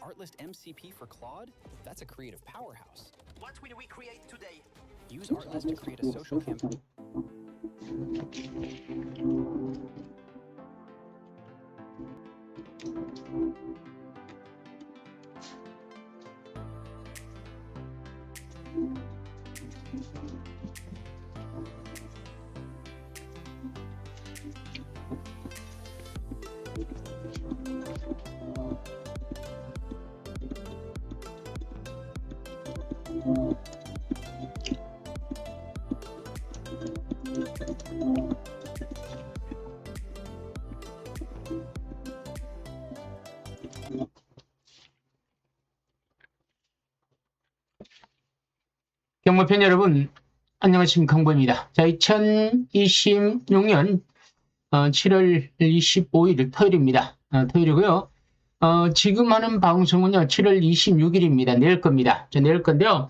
Artlist MCP for Claude? That's a creative powerhouse. What will we create today? Use Artlist to create a social campaign. 경마팬 여러분, 안녕하십니까. 강보입니다. 자, 2026년 7월 25일 토요일입니다. 토요일이고요. 지금 하는 방송은요, 7월 26일입니다. 내일 겁니다. 내일 건데요.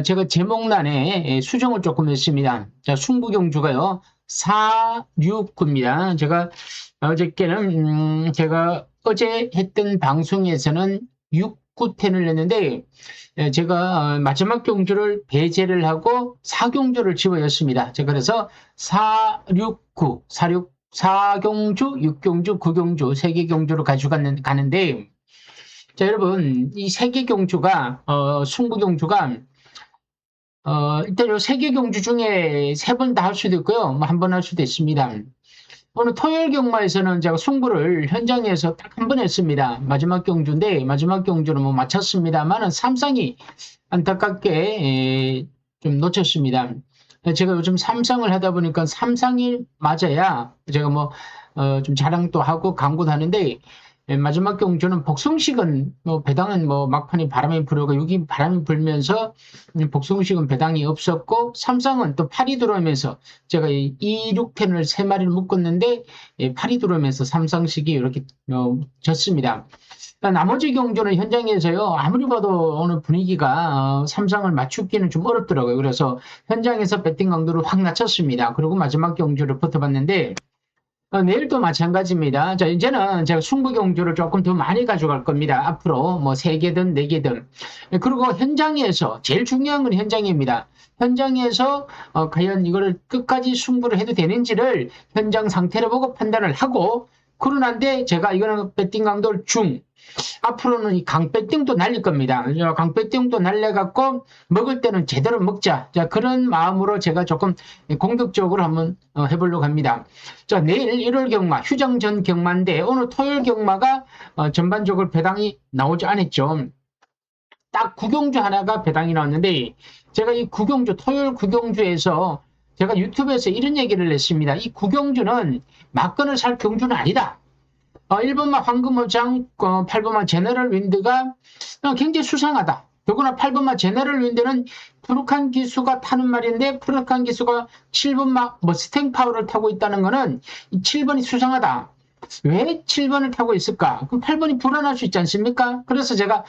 제가 제목란에 수정을 조금 했습니다. 자, 승부경주가요, 469입니다. 제가 어저께는, 제가 어제 했던 방송에서는 6구텐을 냈는데, 제가 마지막 경주를 배제를 하고 4경주를 집어였습니다. 제가 그래서 469, 4경주, 6경주, 9경주, 3개 경주로 가져가는데, 자, 여러분, 이 3개 경주가, 승부경주가, 일단 요 3개 경주 중에 3번 다 할 수도 있고요. 뭐 한 번 할 수도 있습니다. 오늘 토요일 경마에서는 제가 승부를 현장에서 딱 한 번 했습니다. 마지막 경주인데, 마지막 경주는 뭐 마쳤습니다만은 삼상이 안타깝게 좀 놓쳤습니다. 제가 요즘 삼상을 하다 보니까 삼상이 맞아야 제가 뭐 좀 자랑도 하고 광고도 하는데, 마지막 경주는 복성식은 뭐 배당은 뭐 막판에 바람이 불어가 여기 바람이 불면서 복성식은 배당이 없었고, 삼상은 또 팔이 들어오면서 제가 2, 6텐을 3마리를 묶었는데 팔이 들어오면서 삼상식이 이렇게 졌습니다. 나머지 경주는 현장에서요, 아무리 봐도 오늘 분위기가 삼상을 맞추기는 좀 어렵더라고요. 그래서 현장에서 배팅 강도를 확 낮췄습니다. 그리고 마지막 경주를 붙어봤는데, 내일도 마찬가지입니다. 자, 이제는 제가 승부 경주를 조금 더 많이 가져갈 겁니다. 앞으로 뭐 3개든 4개든. 그리고 현장에서 제일 중요한 건 현장입니다. 현장에서 과연 이거를 끝까지 승부를 해도 되는지를 현장 상태를 보고 판단을 하고, 그러는데 제가 이거는 배팅 강도를 중, 앞으로는 이 강배팅도 날릴 겁니다. 강배팅도 날려갖고 먹을 때는 제대로 먹자. 자, 그런 마음으로 제가 조금 공격적으로 한번 해보려고 합니다. 자, 내일 1월 경마, 휴장 전 경마인데 오늘 토요일 경마가 전반적으로 배당이 나오지 않았죠. 딱 9경주 하나가 배당이 나왔는데, 제가 이 9경주, 토요일 9경주에서 제가 유튜브에서 이런 얘기를 했습니다. 이 9경주는 막건을 살 경주는 아니다. 1번마 황금어장, 8번마 제너럴 윈드가 굉장히 수상하다. 더구나 8번마 제너럴 윈드는 푸르칸 기수가 타는 말인데, 푸르칸 기수가 7번마 머스탱 파워를 타고 있다는 거는 7번이 수상하다. 왜 7번을 타고 있을까? 그럼 8번이 불안할 수 있지 않습니까? 그래서 제가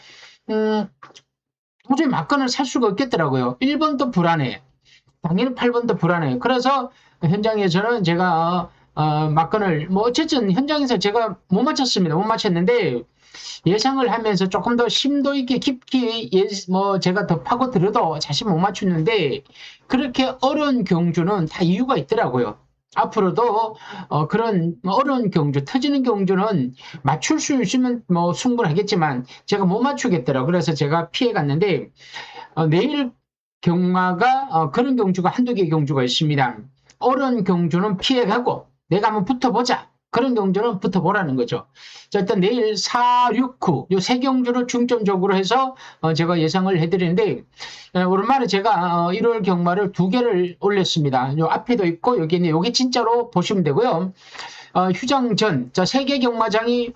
도저히 막건을 살 수가 없겠더라고요. 1번도 불안해. 당연히 8번도 불안해요. 그래서 현장에서는 제가 막건을 뭐 어쨌든 현장에서 제가 못 맞췄습니다. 못 맞췄는데, 예상을 하면서 조금 더 심도 있게 깊게 뭐 제가 더 파고 들어도 사실 못 맞췄는데, 그렇게 어려운 경주는 다 이유가 있더라고요. 앞으로도 그런 어려운 경주, 터지는 경주는 맞출 수 있으면 뭐 충분하겠지만 제가 못 맞추겠더라고요. 그래서 제가 피해 갔는데, 내일 경마가 그런 경주가 한두 개 경주가 있습니다. 어려운 경주는 피해가고 내가 한번 붙어보자. 그런 경주는 붙어보라는 거죠. 자, 일단 내일 4, 6, 9, 요 세 경주를 중점적으로 해서 제가 예상을 해드리는데, 오랜만에 제가 1월 경마를 2개를 올렸습니다. 요 앞에도 있고 여기 있는 요게 진짜로 보시면 되고요. 휴장 전, 자, 세계 경마장이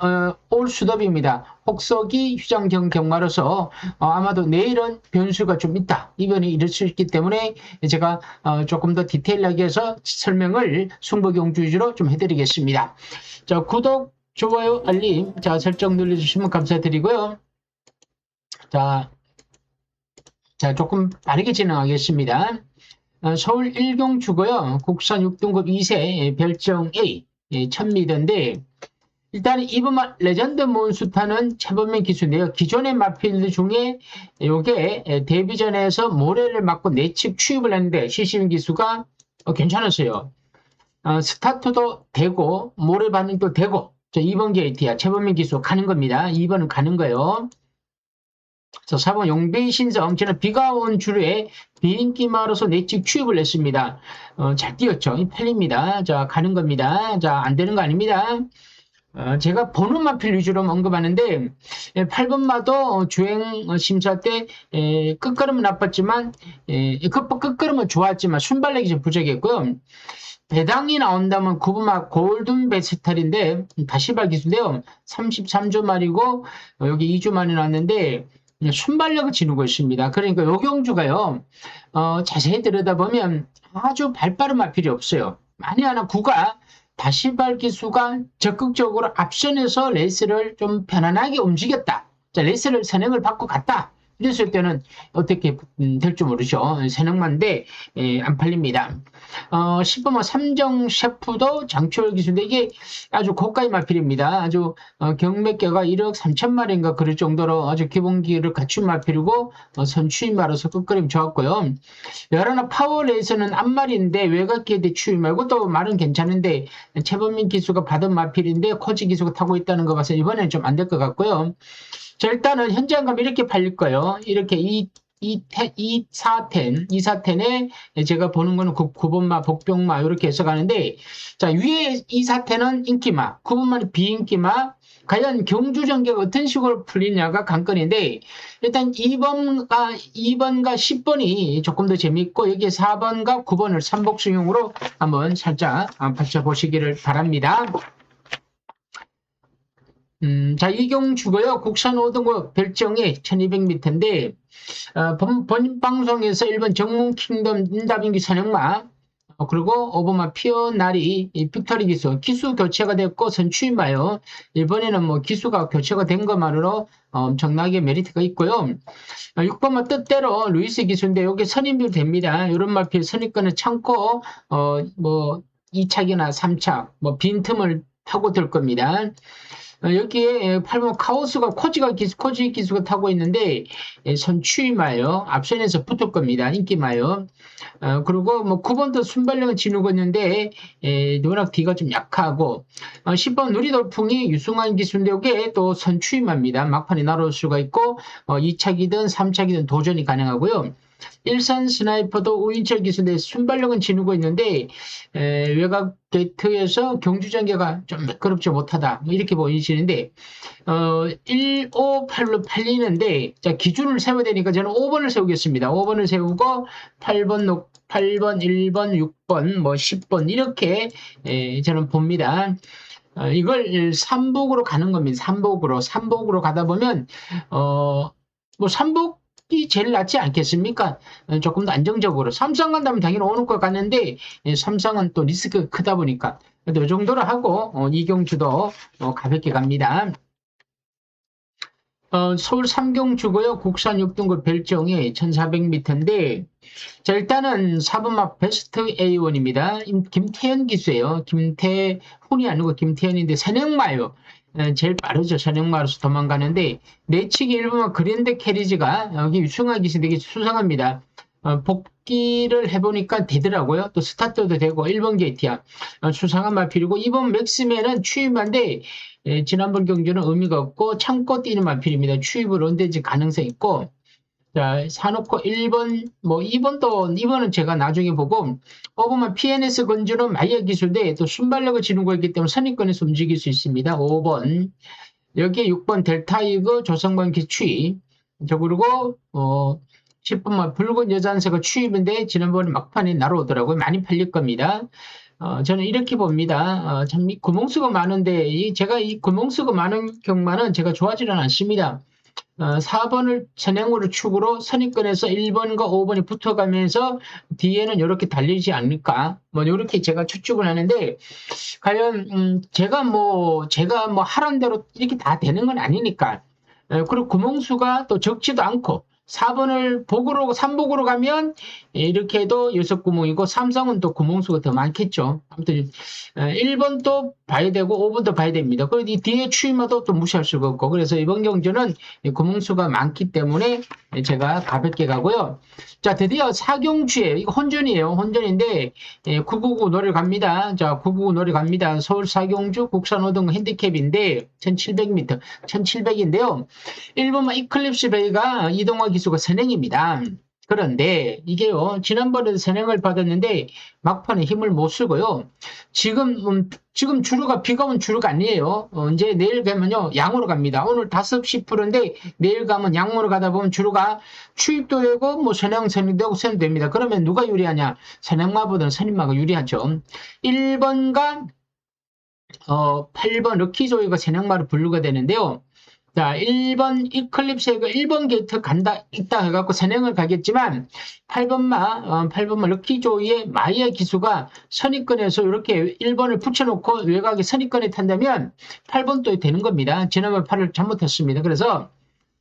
올 수덥입니다. 혹석이 휴장 전 경마로서 아마도 내일은 변수가 좀 있다. 이변이 일을 수 있기 때문에 제가 조금 더 디테일하게 해서 설명을 승부경주 위주로 좀 해드리겠습니다. 자, 구독, 좋아요, 알림, 자, 설정 눌러주시면 감사드리고요. 자, 조금 빠르게 진행하겠습니다. 서울 1경주고요. 국산 6등급 2세 별정 A. 1000m인데, 일단 이번 레전드 몬스타는 최범민 기수인데요. 기존의 마필드 중에 요게 데뷔전에서 모래를 맞고 내측 취입을 했는데 CCM 기수가 괜찮았어요. 스타트도 되고 모래 반응도 되고 2번 게이트야. 최범민 기수 가는 겁니다. 2번은 가는 거예요. 그래서 4번 용비 신성 저는 비가 온 주류에 비인기마로서 내측 취입을 했습니다. 잘 뛰었죠. 팔립니다. 자 가는 겁니다. 자 안 되는 거 아닙니다. 제가 보는 마필 위주로 언급하는데 8번 마도 주행 심사 때 끝걸음은 나빴지만 끝걸음은 좋았지만 순발력이 좀 부족했고요. 배당이 나온다면 9번 마 골든 베스탈인데 다시발 기수인데요. 33주 말이고 여기 2주 만에 나왔는데 순발력을 지니고 있습니다. 그러니까 요 경주가요. 자세히 들여다보면 아주 발빠른 마필이 없어요. 만에 하나 9가 다시발 기수가 적극적으로 앞선에서 레이스를 좀 편안하게 움직였다. 자, 레이스를 선행을 받고 갔다. 이랬을 때는 어떻게 될지 모르죠. 선행만데 안 팔립니다. 10번 삼정 셰프도 장초월 기수인데 이게 아주 고가의 마필입니다. 아주 경매가가 1억 3천만인가 그럴 정도로 아주 기본기를 갖춘 마필이고 선추임마로서 끝그림 좋았고요. 열하나 파워레이스는 앞말인데 외곽기에 추임하고 또 말은 괜찮은데 최범민 기수가 받은 마필인데 코지 기수가 타고 있다는 거 봐서 이번에는 좀 안 될 것 같고요. 자, 일단은 현장 가면 이렇게 팔릴 거예요. 이렇게 2사텐에 제가 보는 거는 9번마, 복병마 이렇게 해서 가는데 자, 위에 2사텐은 인기마, 9번마는 비인기마. 과연 경주 전개가 어떤 식으로 풀리냐가 관건인데 일단 2번과 10번이 조금 더 재밌고 여기 4번과 9번을 삼복승용으로 한번 살짝 받쳐보시기를 바랍니다. 자, 이경주고요. 국산 5등급 별정이 1200m인데, 본 방송에서 1번 정문 킹덤 인다빙기 선영마, 그리고 5번마 피어나리 빅터리 기수 교체가 됐고 선추임마요. 이번에는 뭐 기수가 교체가 된 것만으로 엄청나게 메리트가 있고요. 6번마 뜻대로 루이스 기수인데 여기 선임도 됩니다. 이런 마필 선입권을 참고 뭐 2착이나 3착 뭐 빈틈을 파고들 겁니다. 여기에 8번 카오스가 코지 기수가 타고 있는데 선추임하여 앞선에서 붙을 겁니다. 인기마요. 그리고 뭐 9번도 순발력은 지누고 있는데 워낙 뒤가 좀 약하고 10번 누리돌풍이 유승환 기수인데 여기에 또 선추임합니다. 막판에 날아올 수가 있고 2착이든 3착이든 도전이 가능하고요. 일산 스나이퍼도 우인철 기수인데 순발력은 지누고 있는데 외곽 게이트에서 경주 전개가 좀 매끄럽지 못하다 뭐 이렇게 보이시는데 1, 5, 8로 팔리는데 자 기준을 세워야 되니까 저는 5번을 세우겠습니다. 5번을 세우고 8번, 1번, 6번, 뭐 10번 이렇게 저는 봅니다. 이걸 3복으로 가는 겁니다. 3복으로 가다 보면 뭐 3복 이 제일 낫지 않겠습니까? 조금 더 안정적으로. 삼성 간다면 당연히 오는 것 같는데, 삼성은 또 리스크가 크다 보니까. 이 정도로 하고, 이경주도 가볍게 갑니다. 서울 삼경주고요. 국산 6등급 별정이 1400m인데, 자, 일단은 4번마 베스트 A1입니다. 김태현 기수예요. 김태훈이 아니고 김태현인데, 선행마요. 제일 빠르죠. 선행마로서 도망가는데 내치기 1번마 그랜드 캐리지가 여기 유승환 기수 되게 수상합니다. 복귀를 해보니까 되더라고요. 또 스타트도 되고 1번 게이트야. 수상한 마필이고 2번 맥스맨은 추임한데 지난번 경주는 의미가 없고 참고 뛰는 마필입니다. 추입을 언제든지 가능성 있고 자, 사놓고 1번, 뭐 2번은 제가 나중에 보고 5번만 PNS 건주는 마이어 기술인데 또 순발력을 지는 거였기 때문에 선입권에서 움직일 수 있습니다. 5번. 여기에 6번 델타이거 조성관 기추입. 그리고 10번만 붉은 여잔새가 추입인데 지난번에 막판에 날아오더라고요. 많이 팔릴 겁니다. 저는 이렇게 봅니다. 참 구멍수가 많은데 제가 이 구멍수가 많은 경마는 제가 좋아하지는 않습니다. 4번을 선행으로 축으로 선입권에서 1번과 5번이 붙어가면서 뒤에는 이렇게 달리지 않을까 뭐 이렇게 제가 추측을 하는데 과연 제가 뭐 하란 대로 이렇게 다 되는 건 아니니까 그리고 구멍수가 또 적지도 않고 4번을 복으로 3복으로 가면 이렇게 해도 6구멍이고 삼성은 또 구멍수가 더 많겠죠. 아무튼 1번 또 봐야 되고 5번도 봐야 됩니다. 그리고 이 뒤에 추임마도 또 무시할 수가 없고 그래서 이번 경주는 구멍수가 많기 때문에 제가 가볍게 가고요. 자, 드디어 4경주에 이거 혼전이에요. 혼전인데 999 노래 갑니다. 자, 999 노래 갑니다. 서울 4경주 국산호등 핸디캡인데 1700m, 1700인데요. 1번만 이클립스 베이가 이동화 기수가 선행입니다. 그런데 이게요, 지난번에도 선행을 받았는데 막판에 힘을 못 쓰고요. 지금 주루가 비가 온 주루가 아니에요. 이제 내일 가면요 양으로 갑니다. 오늘 5시 프로인데 내일 가면 양으로 가다 보면 주루가 추입도 되고 뭐 선행되고 선행됩니다. 그러면 누가 유리하냐? 선행마보다는 선임마가 유리하죠. 1번과 8번 럭키조이가 선행마를 분류가 되는데요. 자, 1번 이클립스가 1번 게이트 간다 있다 해갖고 선행을 가겠지만 8번마 럭키조이의 마이아 기수가 선입권에서 이렇게 1번을 붙여놓고 외곽에 선입권에 탄다면 8번도 되는 겁니다. 지난번 8을 잘못했습니다. 그래서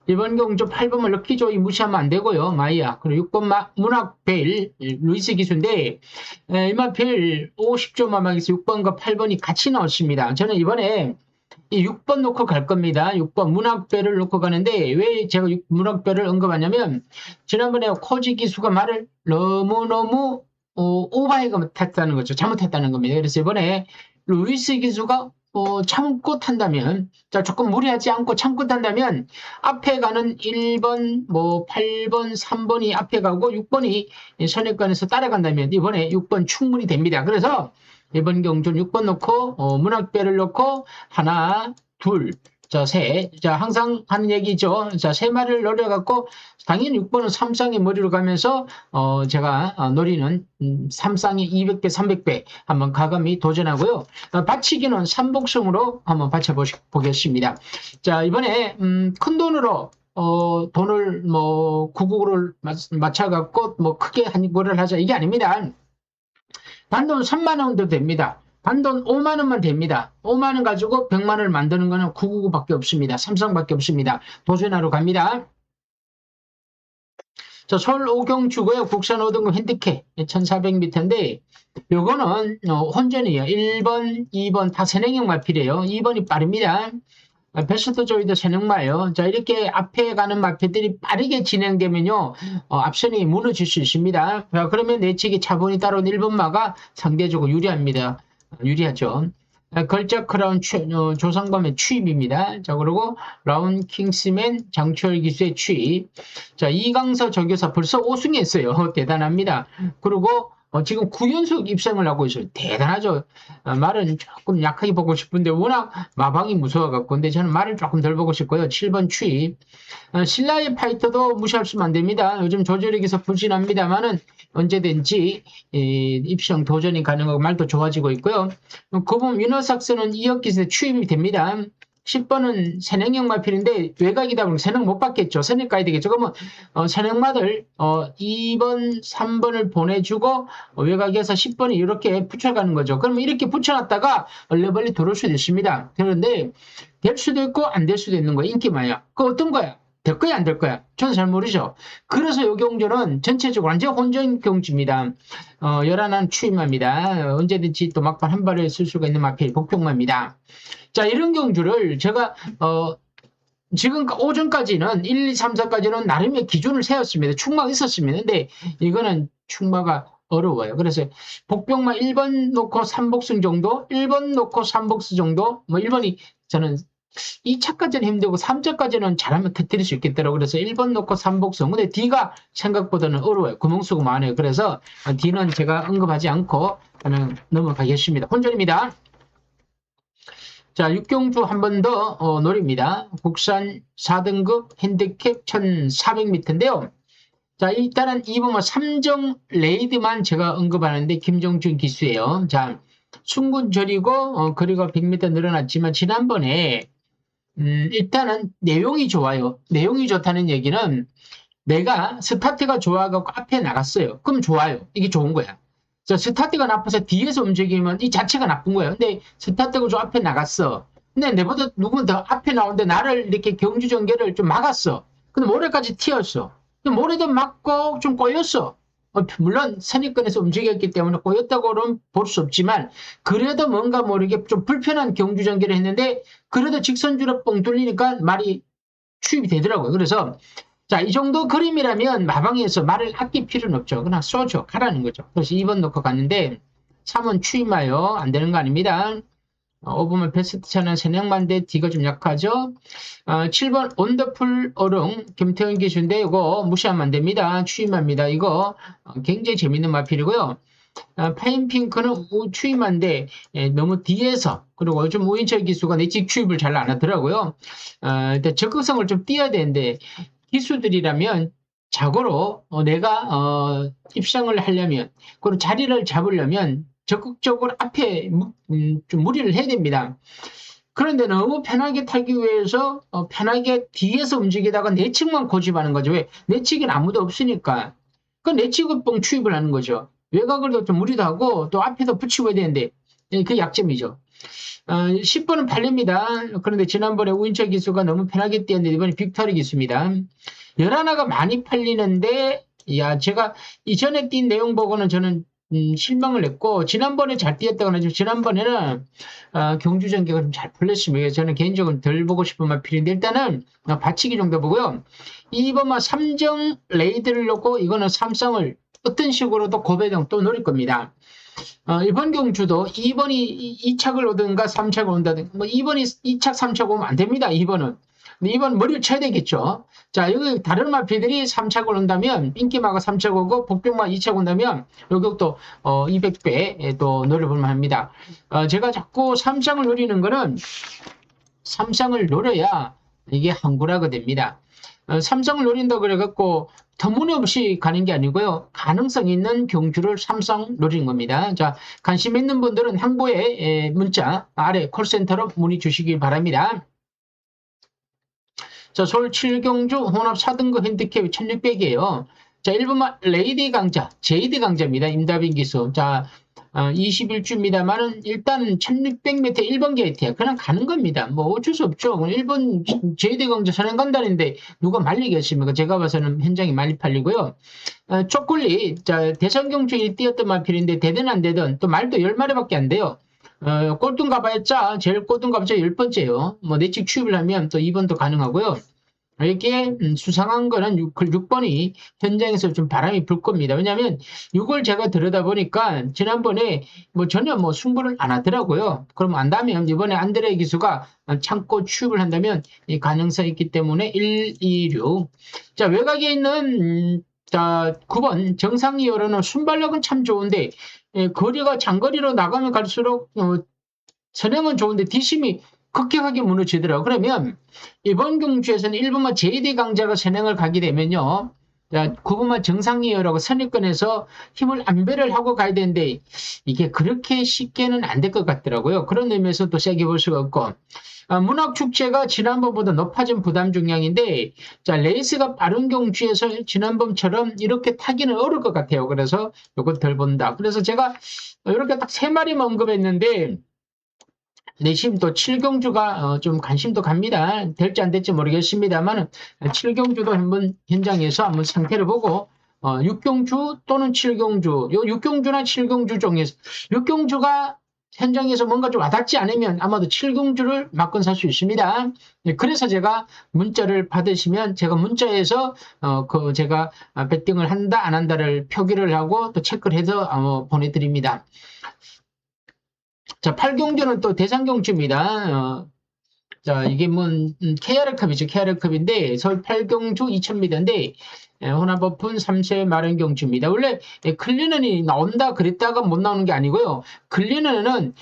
이번 경주 8번만 럭키조이 무시하면 안 되고요. 마이아. 그리고 6번 문학벨 루이스 기수인데 이마벨 50조 마막에서 6번과 8번이 같이 나왔습니다. 저는 이번에 이 6번 놓고 갈 겁니다. 6번 문학배를 놓고 가는데 왜 제가 문학배를 언급하냐면 지난번에 코지 기수가 말을 너무너무 오바해가 탔다는 거죠. 잘못했다는 겁니다. 그래서 이번에 루이스 기수가 참고 탄다면 자 조금 무리하지 않고 참고 탄다면 앞에 가는 1번 8번 3번이 앞에 가고 6번이 선행권에서 따라간다면 이번에 6번 충분히 됩니다. 그래서 이번 경주는 6번 놓고 문학배를 놓고 하나 둘 자, 셋. 자, 항상 하는 얘기죠. 자, 세 마리를 노려갖고, 당연히 6번은 3쌍의 머리로 가면서, 제가 노리는 3쌍의 200배, 300배 한번 가감히 도전하고요. 받치기는 3복승으로 한번 받쳐보겠습니다. 자, 이번에, 큰 돈으로, 돈을 999를 맞춰갖고, 크게 한 거를 하자. 이게 아닙니다. 단돈 3만원도 됩니다. 단돈 5만원만 됩니다. 5만원 가지고 100만원을 만드는 거는 999밖에 없습니다. 삼성밖에 없습니다. 도전하러 갑니다. 자, 서울 5경주고요. 국산 5등급 핸디캡 1400m인데 요거는 혼전이에요. 1번, 2번 다 선행형 마필이에요. 2번이 빠릅니다. 베스트 조이도 선행마예요. 자, 이렇게 앞에 가는 마필들이 빠르게 진행되면요, 앞선이 무너질 수 있습니다. 자, 그러면 내측이 차분히 따라온 1번마가 상대적으로 유리합니다. 유리하죠. 걸작 크라운 조상범의 추입입니다. 자, 그리고 라운 킹스맨 장철 기수의 추입. 자, 이강서 조교사 벌써 5승했어요. 대단합니다. 그리고 지금 9연속 입상을 하고 있어요. 대단하죠. 말은 조금 약하게 보고 싶은데 워낙 마방이 무서워갖고 근데 저는 말을 조금 덜 보고 싶고요. 7번 추입. 신라의 파이터도 무시할 수는 안 됩니다. 요즘 조절력에서 불신합니다만은 언제든지 입성 도전이 가능하고 말도 좋아지고 있고요. 고범 위너삭스는 2억 기세 추입이 됩니다. 10번은 선행형 마필인데 외곽이다 보니 선행 못 받겠죠. 선행 가야 되겠죠. 그러면 선행마들 2번, 3번을 보내주고 외곽에서 10번이 이렇게 붙여가는 거죠. 그러면 이렇게 붙여놨다가 얼레벌리 들어올 수도 있습니다. 그런데 될 수도 있고 안 될 수도 있는 거야. 인기마야. 그 어떤 거야? 될 거야 안 될 거야? 저는 잘 모르죠. 그래서 이 경주는 전체적으로 완전 혼전 경주입니다. 열한한 추임마입니다. 언제든지 또 막판 한 발을 쓸 수가 있는 마필 복평마입니다. 자, 이런 경주를 제가 지금 오전까지는 1, 2, 3, 4까지는 나름의 기준을 세웠습니다. 충마가 있었습니다. 근데 이거는 충마가 어려워요. 그래서 복병마 1번 놓고 3복승 정도, 1번 놓고 3복승 정도, 1번이 저는 2차까지는 힘들고 3차까지는 잘하면 터뜨릴 수 있겠더라고요. 그래서 1번 놓고 3복승. 근데 D가 생각보다는 어려워요. 구멍수가 많아요. 그래서 D는 제가 언급하지 않고 그냥 넘어가겠습니다. 혼전입니다. 자, 6경주 한 번 더 노립니다. 국산 4등급 핸디캡 1400m인데요. 자, 일단은 이번에 3정 레이드만 제가 언급하는데 김정준 기수예요. 자, 순군 절이고 거리가 100m 늘어났지만 지난번에 일단은 내용이 좋아요. 내용이 좋다는 얘기는 내가 스타트가 좋아가고 앞에 나갔어요. 그럼 좋아요. 이게 좋은 거야. 자, 스타트가 나빠서 뒤에서 움직이면 이 자체가 나쁜 거예요. 근데 스타트가 좀 앞에 나갔어. 근데 내보다 누구는 더 앞에 나오는데 나를 이렇게 경주 전개를 좀 막았어. 근데 모래까지 튀었어. 모래도 맞고 좀 꼬였어. 물론 선입견에서 움직였기 때문에 꼬였다고는 볼 수 없지만 그래도 뭔가 모르게 좀 불편한 경주 전개를 했는데 그래도 직선주로 뻥 뚫리니까 말이 추입이 되더라고요. 그래서 자, 이 정도 그림이라면 마방에서 말을 아낄 필요는 없죠. 그냥 쏘죠. 가라는 거죠. 그래서 2번 놓고 갔는데 3번 추임하여 안 되는 거 아닙니다. 5번은 베스트 차는 선행만대 D가 좀 약하죠. 7번 온더풀 어릉 김태현 기수인데 이거 무시하면 안 됩니다. 추임합니다. 이거 굉장히 재밌는 마필이고요. 파인핑크는 추임한데 너무 뒤에서 그리고 요즘 오인철 기수가 내직 추입을 잘 안 하더라고요. 적극성을 좀 띄어야 되는데 기수들이라면 자고로 내가 입상을 하려면 그리고 자리를 잡으려면 적극적으로 앞에 좀 무리를 해야 됩니다. 그런데 너무 편하게 타기 위해서 편하게 뒤에서 움직이다가 내측만 고집하는 거죠. 왜? 내측엔 아무도 없으니까. 그 내측을 뻥 추입을 하는 거죠. 외곽을 좀 무리도 하고 또 앞에도 붙이고 해야 되는데 그 약점이죠. 10번은 팔립니다. 그런데 지난번에 우인철 기수가 너무 편하게 뛰었는데 이번에 빅터리 기수입니다. 11화가 많이 팔리는데 야 제가 이전에 뛴 내용 보고는 저는 실망을 했고 지난번에 잘 뛰었다고 하죠. 지난번에는 경주 전개가 좀 잘 풀렸습니다. 저는 개인적으로 덜 보고 싶은 마필인데 일단은 받치기 정도 보고요. 2번만 3정 레이드를 놓고 이거는 삼성을 어떤 식으로도 고배당 또 노릴 겁니다. 이번 경주도 2번이 2착을 오든가 3착을 온다든가 뭐 2번이 2착 3착 오면 안 됩니다. 2번은. 근데 2번 머리를 쳐야 되겠죠. 자, 여기 다른 마피들이 3착을 온다면 인기마가 3착 오고 복병마 2착 온다면 요격도 200배 또 노려볼만 합니다. 제가 자꾸 3쌍을 노리는 거는 3쌍을 노려야 이게 항구라가 됩니다. 3쌍을 노린다 그래갖고 터무니없이 가는 게 아니고요. 가능성 있는 경주를 3쌍 노리는 겁니다. 자, 관심 있는 분들은 항보에 문자 아래 콜센터로 문의 주시기 바랍니다. 자, 서울 7경주 혼합 4등급 핸디캡이 1600이에요. 자, 1번만 레이디 강자, 제이드 강자입니다. 임다빈 기수. 자, 21주입니다만은 일단 1600m 1번 게이트야. 그냥 가는 겁니다. 뭐 어쩔 수 없죠. 1번 제이드 강자 선행 간다는데 누가 말리겠습니까? 제가 봐서는 현장이 많이 팔리고요. 쪼꿀리, 자, 대선경주에 뛰었던 마필인데 되든 안 되든 또 말도 10마리밖에 안 돼요. 꼴등 가봐야 제일 꼴등 가봐야 10번째요. 뭐 내측 취입을 하면 또 2번도 가능하고요. 이렇게 수상한 거는 6번이 현장에서 좀 바람이 불 겁니다. 왜냐하면 6을 제가 들여다보니까 지난번에 뭐 전혀 뭐 승부를 안 하더라고요. 그럼 안다면 이번에 안드레 기수가 참고 취입을 한다면 이 가능성이 있기 때문에 1, 2, 6. 자, 외곽에 있는 자 9번 정상이어로는 순발력은 참 좋은데 거리가 장거리로 나가면 갈수록 선행은 좋은데 뒷심이 급격하게 무너지더라고요. 그러면 이번 경주에서는 1번만 JD 강자가 선행을 가게 되면요. 9번만 정상이어라고 선입견에서 힘을 안배를 하고 가야 되는데 이게 그렇게 쉽게는 안 될 것 같더라고요. 그런 의미에서 또 세게 볼 수가 없고 문학축제가 지난번보다 높아진 부담 중량인데 자 레이스가 빠른 경주에서 지난번처럼 이렇게 타기는 어려울 것 같아요. 그래서 이거 덜 본다. 그래서 제가 이렇게 딱 3마리만 언급했는데 내심 또 7경주가 좀 관심도 갑니다. 될지 안 될지 모르겠습니다만 7경주도 한번 현장에서 한번 상태를 보고 6경주 또는 7경주 요 6경주나 7경주 중에서 6경주가 현장에서 뭔가 좀 와닿지 않으면 아마도 7경주를 맞건 살 수 있습니다. 그래서 제가 문자를 받으시면 제가 문자에서 제가 배팅을 한다 안 한다를 표기를 하고 또 체크를 해서 보내드립니다. 자, 8경주는 또 대상경주입니다. 자, 이게 KR컵이죠. KR컵인데 서울 8경주 2000m인데 혼합 오픈 3세 마련 경주입니다. 원래 클리넌이 나온다 그랬다가 못 나오는 게 아니고요. 클리넌은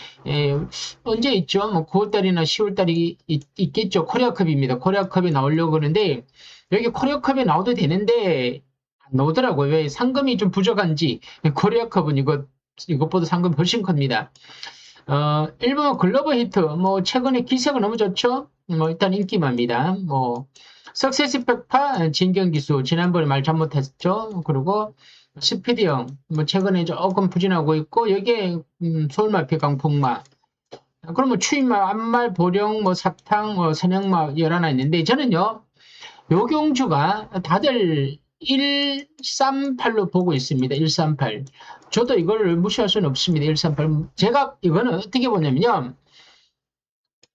언제 있죠? 뭐 9월달이나 10월달이 있겠죠. 코리아컵입니다. 코리아컵이 나오려고 그러는데 여기 코리아컵에 나와도 되는데 안 나오더라고요. 왜 상금이 좀 부족한지 코리아컵은 이것보다 상금이 훨씬 큽니다. 1번 글로벌 히트, 최근에 기세가 너무 좋죠? 일단 인기만입니다. 석세스 백파, 진경기수, 지난번에 말 잘못했죠? 그리고 스피드형, 최근에 조금 부진하고 있고, 여기에, 서울마피 강풍마. 그러면 추임마, 암말, 보령, 사탕, 선영마, 11나 있는데, 저는요, 요 경주가 다들 138로 보고 있습니다. 138. 저도 이걸 무시할 수는 없습니다. 138. 제가 이거는 어떻게 보냐면요.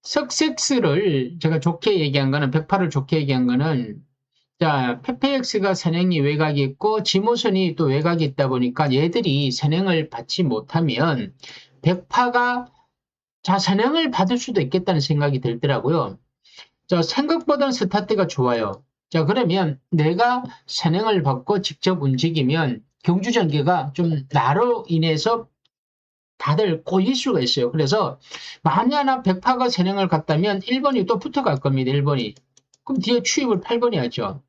석섹스를 제가 좋게 얘기한 거는 108을 좋게 얘기한 거는 자, 페페엑스가 선행이 외곽이 있고 지모선이 또 외곽이 있다 보니까 얘들이 선행을 받지 못하면 108가 자, 선행을 받을 수도 있겠다는 생각이 들더라고요. 자, 생각보다는 스타트가 좋아요. 자, 그러면 내가 선행을 받고 직접 움직이면 경주 전개가 좀 나로 인해서 다들 꼬일 수가 있어요. 그래서 만약 하나 108가 선행을 갔다면 1번이 또 붙어갈 겁니다. 1번이. 그럼 뒤에 추입을 8번이 하죠.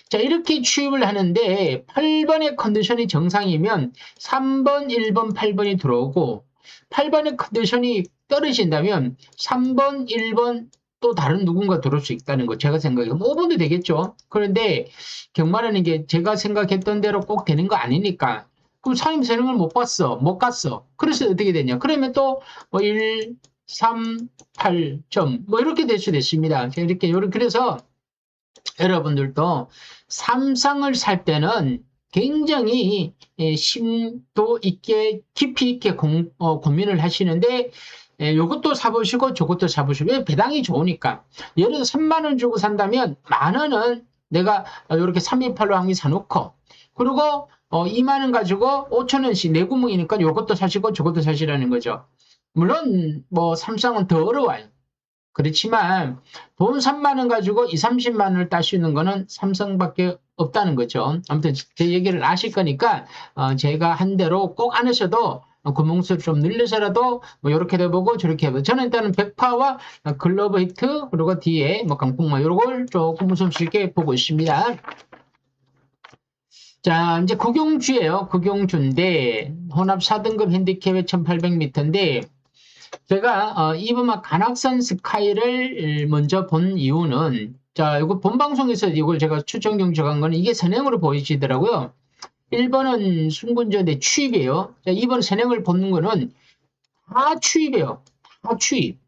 자, 이렇게 추입을 하는데 8번의 컨디션이 정상이면 3번, 1번, 8번이 들어오고 8번의 컨디션이 떨어진다면 3번, 1번 또 다른 누군가 들어올 수 있다는 거 제가 생각해요. 5번도 되겠죠. 그런데 경마라는 게 제가 생각했던 대로 꼭 되는 거 아니니까. 그럼 상임 선행을 못 봤어. 못 갔어. 그래서 어떻게 되냐. 그러면 또 뭐 1, 3, 8점 뭐 이렇게 될 수도 있습니다. 이렇게 그래서 여러분들도 삼상을 살 때는 굉장히 심도 있게 깊이 있게 고민을 하시는데 이것도 사보시고 저것도 사보시고 왜 배당이 좋으니까 예를 들어 3만 원 주고 산다면 만 원은 내가 이렇게 328로 한 개 사놓고 그리고 2만 원 가지고 5천 원씩 네 구멍이니까 이것도 사시고 저것도 사시라는 거죠. 물론 뭐 삼상은 더 어려워요. 그렇지만 돈 3만 원 가지고 2, 30만 원을 딸 수 있는 거는 삼성밖에 없다는 거죠. 아무튼 제 얘기를 아실 거니까 제가 한 대로 꼭 안 하셔도 구멍수를 좀 늘려서라도 뭐 이렇게 해보고 저렇게 해보고 저는 일단은 백파와 글로브 히트 그리고 뒤에 뭐 강풍마 이걸 조금 웃음 쉽게 보고 있습니다. 자 이제 국용주예요. 국용주인데 혼합 4등급 핸디캡의 1800m인데 제가 이브막 간악산 스카이를 먼저 본 이유는 자 이거 본방송에서 이걸 제가 추천 경주한 거는 이게 선행으로 보이시더라고요. 1번은 순군전의 추입이에요. 자, 2번 선행을 보는 거는 다 추입이에요. 다 추입.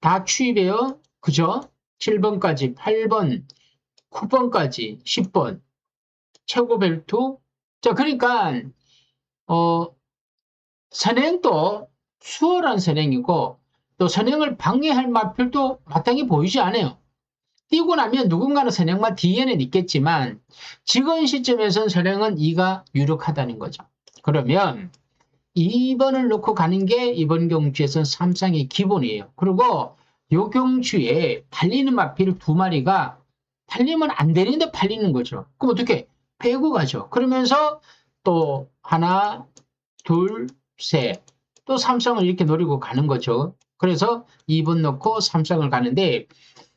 다 추입이에요. 그죠? 7번까지 8번 9번까지 10번 최고 벨트. 자 그러니까 선행도 수월한 선행이고 또 선행을 방해할 마필도 마땅히 보이지 않아요. 뛰고 나면 누군가는 선행만 뒤에는 있겠지만 지금 시점에서는 선행은 2가 유력하다는 거죠. 그러면 2번을 놓고 가는 게 이번 경주에서는 삼상의 기본이에요. 그리고 이 경주에 팔리는 마필 2마리가 팔리면 안 되는데 팔리는 거죠. 그럼 어떻게? 빼고 가죠. 그러면서 또 하나, 둘, 셋. 또 삼성을 이렇게 노리고 가는 거죠. 그래서 2번 넣고 삼성을 가는데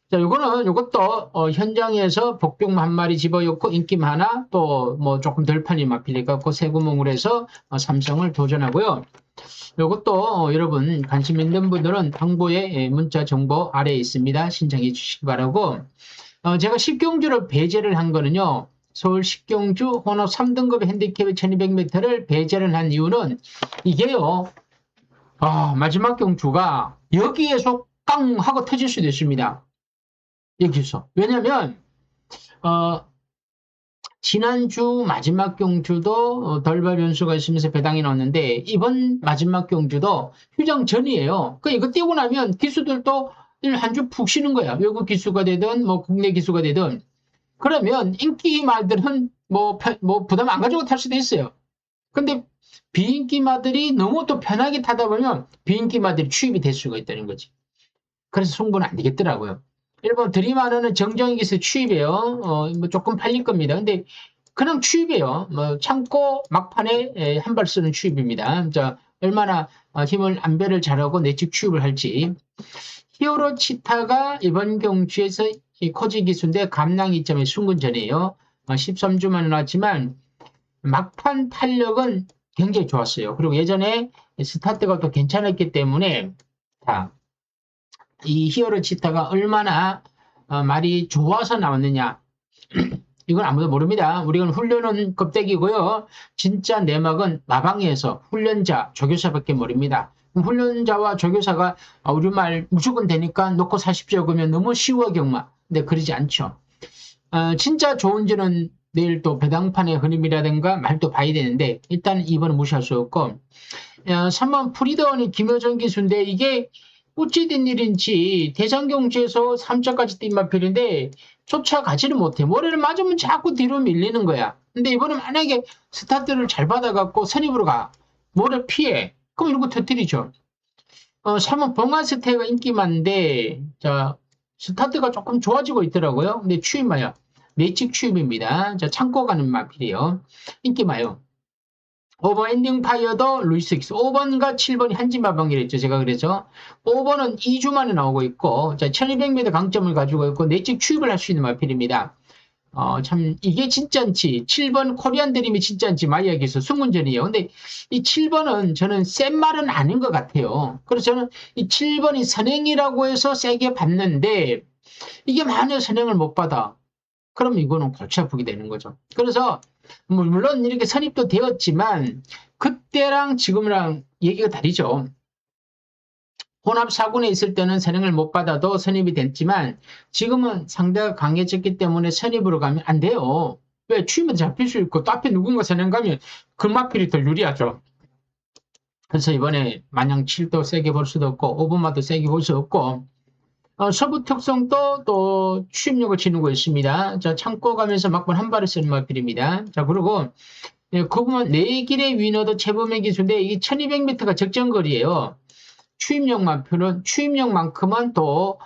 자, 요것도 현장에서 복병 한 마리 집어넣고 인김 하나 또 뭐 조금 덜 팔린 마필이 갖고 세 구멍을 해서 삼성을 도전하고요. 요것도 여러분 관심 있는 분들은 항보의 문자 정보 아래에 있습니다. 신청해 주시기 바라고 제가 10경주를 배제를 한 거는요. 서울 10경주 혼합 3등급 핸디캡 1200m를 배제를 한 이유는 이게요. 마지막 경주가 여기에서 깡 하고 터질 수도 있습니다. 여기서. 왜냐면 지난주 마지막 경주도 덜발 변수가 있으면서 배당이 나왔는데 이번 마지막 경주도 휴장 전이에요. 그러니까 이거 뛰고 나면 기수들도 한 주 푹 쉬는 거야. 외국 기수가 되든 뭐 국내 기수가 되든. 그러면 인기 말들은 뭐 부담 안 가지고 탈 수도 있어요. 근데 비인기마들이 너무 또 편하게 타다 보면 비인기마들이 추입이 될 수가 있다는 거지. 그래서 승부는 안 되겠더라고요. 일본 드림하는 정정익 기수 추입이에요. 뭐 조금 팔릴 겁니다. 근데 그냥 추입이에요. 뭐 참고 막판에 한 발 쓰는 추입입니다. 자, 얼마나 힘을 안배를 잘하고 내측 추입을 할지. 히어로 치타가 이번 경주에서 이 코지 기수인데 감량 2점의 순군전이에요. 13주만 나왔지만 막판 탄력은 굉장히 좋았어요. 그리고 예전에 스타트가 또 괜찮았기 때문에 자, 이 히어로 치타가 얼마나 말이 좋아서 나왔느냐 이건 아무도 모릅니다. 우리는 훈련은 껍데기고요. 진짜 내막은 마방에서 훈련자, 조교사밖에 모릅니다. 훈련자와 조교사가 우리말 무조건 되니까 놓고 사십시오 그러면 너무 쉬워 경마. 근데 그러지 않죠. 진짜 좋은지는 내일 또 배당판의 흐름이라든가 말도 봐야 되는데 일단 2번은 무시할 수 없고 3번 프리더원이 김효정 기수인데 이게 어찌된 일인지 대장경주에서 3차까지 뛴 마필인데 쫓아가지를 못해. 모래를 맞으면 자꾸 뒤로 밀리는 거야. 근데 이번에 만약에 스타트를 잘 받아갖고 선입으로 가. 모래 피해. 그럼 이러고 터뜨리죠. 3번 봉화스테가 인기 많은데 자 스타트가 조금 좋아지고 있더라고요. 근데 추임마요. 매직 추임입니다. 자 창고 가는 마필이에요. 인기 많아요. 5번 엔딩 파이어도 루이스 X. 5번과 7번이 한지마방이랬죠. 제가 그래서 5번은 2주 만에 나오고 있고 자 1200m 강점을 가지고 있고 내직 추입을 할 수 있는 마필입니다. 참 이게 진짜인지 7번 코리안 드림이 진짜인지 마이야기에서 승문전이에요. 근데 이 7번은 저는 센 말은 아닌 것 같아요. 그래서 저는 이 7번이 선행이라고 해서 세게 받는데 이게 만약 선행을 못 받아 그럼 이거는 골치 아프게 되는 거죠. 그래서 물론 이렇게 선입도 되었지만 그때랑 지금이랑 얘기가 다르죠. 혼합 사군에 있을 때는 선행을 못 받아도 선입이 됐지만 지금은 상대가 강해졌기 때문에 선입으로 가면 안 돼요. 왜? 추임에 잡힐 수 있고 또 앞에 누군가 선행 가면 금마필이 더 유리하죠. 그래서 이번에 마냥 7도 세게 볼 수도 없고 5번마도 세게 볼 수 없고 서부 특성도 또 추임력을 지니고 있습니다. 자, 창고 가면서 막번 한 발을 쓰는 마필입니다. 자, 그리고 그 부분 4길의 위너도 최범의 기수인데 이게 1200m가 적정거리예요. 추임력만큼은 또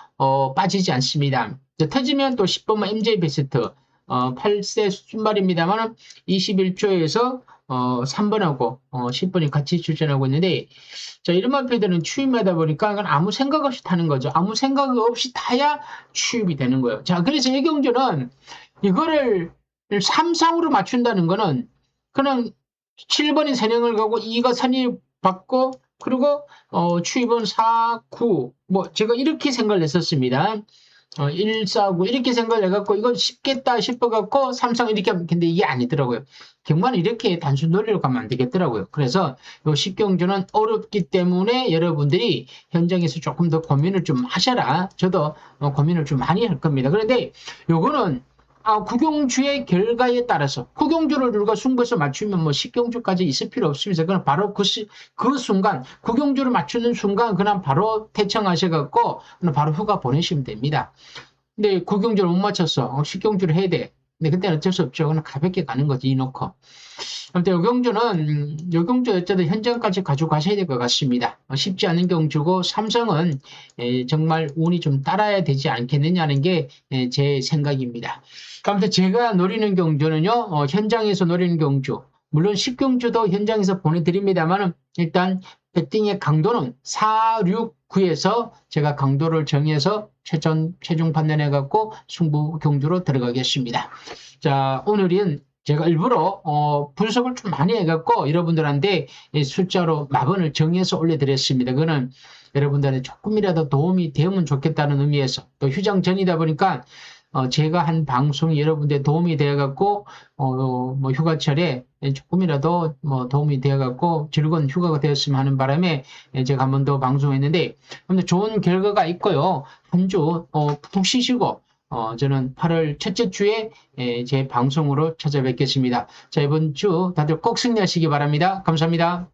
빠지지 않습니다. 터지면 또 10번만 MJ 베스트 8세 순발입니다만 21초에서 3번하고 10번이 같이 출전하고 있는데 자 이런 마필들은 추임하다 보니까 아무 생각 없이 타는 거죠. 아무 생각 없이 타야 추임이 되는 거예요. 자 그래서 이 경주는 이거를 3상으로 맞춘다는 거는 그냥 7번이 선행을 가고 2가 선이 받고 그리고 추입은 4, 9 뭐 제가 이렇게 생각을 했었습니다. 1, 4, 9 이렇게 생각을 해갖고 이건 쉽겠다 싶어갖고 3상 이렇게 하면 근데 이게 아니더라고요. 경만 이렇게 단순 논리로 가면 안 되겠더라고요. 그래서 이 10경주는 어렵기 때문에 여러분들이 현장에서 조금 더 고민을 좀 하셔라. 저도 고민을 좀 많이 할 겁니다. 그런데 요거는 구경주의 결과에 따라서 구경주를 우리가 승부에서 맞추면 뭐 10경주까지 있을 필요 없습니다. 그냥 바로 그 순간 구경주를 맞추는 순간 그냥 바로 태청하셔갖고 그냥 바로 휴가 보내시면 됩니다. 근데 구경주를 못 맞췄어. 10경주를 해야 돼. 근데 그때는 어쩔 수 없죠. 그냥 가볍게 가는 거지 이놓고. 아무튼 요경주 어쨌든 현장까지 가져가셔야 될 것 같습니다. 쉽지 않은 경주고 삼성은 정말 운이 좀 따라야 되지 않겠느냐는 게 제 생각입니다. 아무튼 제가 노리는 경주는요. 현장에서 노리는 경주. 물론 10경주도 현장에서 보내드립니다만 일단 배팅의 강도는 4, 6, 9에서 제가 강도를 정해서 최종 판단해갖고 승부 경주로 들어가겠습니다. 자, 오늘은 제가 일부러 분석을 좀 많이 해갖고 여러분들한테 숫자로 마번을 정해서 올려드렸습니다. 그거는 여러분들한테 조금이라도 도움이 되면 좋겠다는 의미에서 또 휴장 전이다 보니까 제가 한 방송이 여러분들의 도움이 되어갖고 뭐 휴가철에 조금이라도 뭐 도움이 되어갖고 즐거운 휴가가 되었으면 하는 바람에 제가 한 번 더 방송했는데 근데 좋은 결과가 있고요. 한 주 푹 쉬시고 저는 8월 첫째 주에 제 방송으로 찾아뵙겠습니다. 자, 이번 주 다들 꼭 승리하시기 바랍니다. 감사합니다.